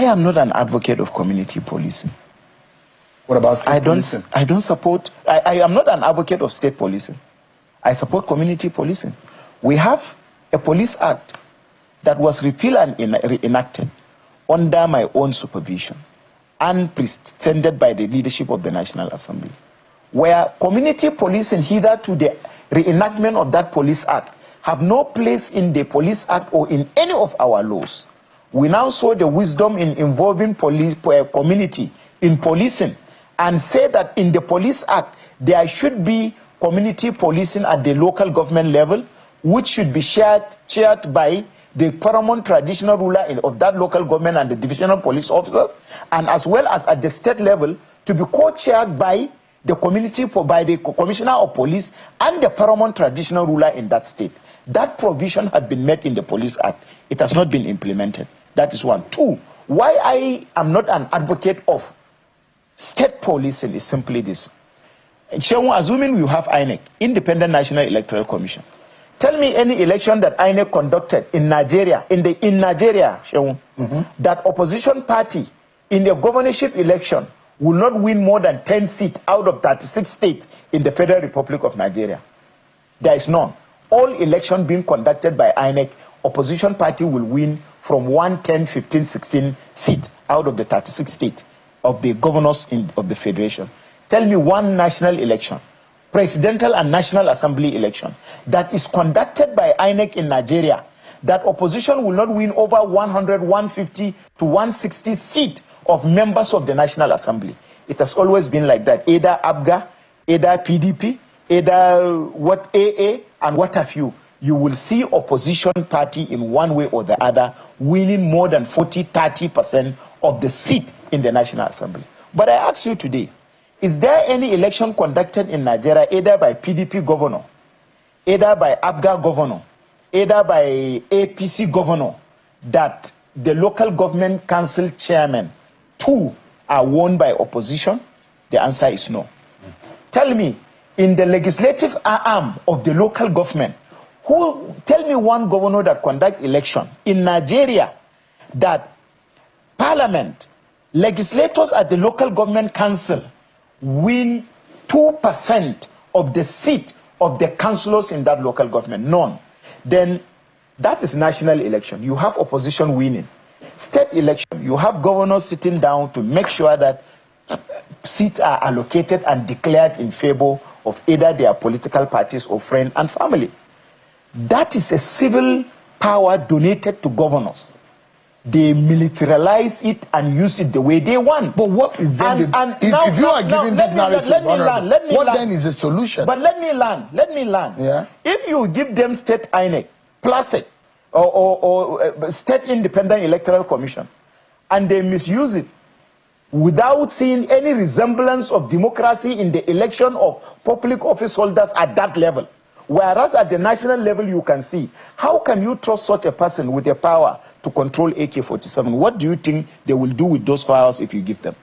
I am not an advocate of community policing. What about state policing? I don't support, I am not an advocate of state policing. I support community policing. We have a police act that was repealed and reenacted under my own supervision and presented by the leadership of the National Assembly, where community policing, hitherto the reenactment of that police act, have no place in the police act or in any of our laws. We now saw the wisdom in involving community in policing and say that in the police act there should be community policing at the local government level, which should be chaired by the paramount traditional ruler of that local government and the divisional police officers, and as well as at the state level to be co-chaired by the community, by the commissioner of police and the paramount traditional ruler in that state. That provision had been made in the police act. It has not been implemented. That is one. Two, why I am not an advocate of state policing is simply this. Assuming you have INEC, Independent National Electoral Commission. Tell me any election that INEC conducted in Nigeria, that opposition party in the governorship election will not win more than 10 seats out of 36 states in the Federal Republic of Nigeria. There is none. All elections being conducted by INEC, opposition party will win from 1, 10, 15, 16 seats out of the 36 states of the governors of the Federation. Tell me one national election, presidential and national assembly election, that is conducted by INEC in Nigeria, that opposition will not win over 100, 150 to 160 seats of members of the National Assembly. It has always been like that, either ABGA, either PDP, either what AA, and what have you. You will see opposition party in one way or the other winning more than 40, 30% of the seat in the National Assembly. But I ask you today, is there any election conducted in Nigeria either by PDP governor, either by ABGA governor, either by APC governor, that the local government council chairman, two are won by opposition? The answer is no. Tell me, in the legislative arm of the local government, tell me one governor that conduct election in Nigeria that parliament, legislators at the local government council win 2% of the seat of the councillors in that local government. None. Then that is national election. You have opposition winning. State election, you have governors sitting down to make sure that seats are allocated and declared in favor of either their political parties or friends and family. That is a civil power donated to governors. They militarize it and use it the way they want. But what is then if you are giving this narrative, what then is the solution? But let me learn. Yeah. If you give them state INEC, PLASEC, or state independent electoral commission, and they misuse it without seeing any resemblance of democracy in the election of public office holders at that level, whereas at the national level you can see, how can you trust such a person with the power to control AK-47? What do you think they will do with those powers if you give them?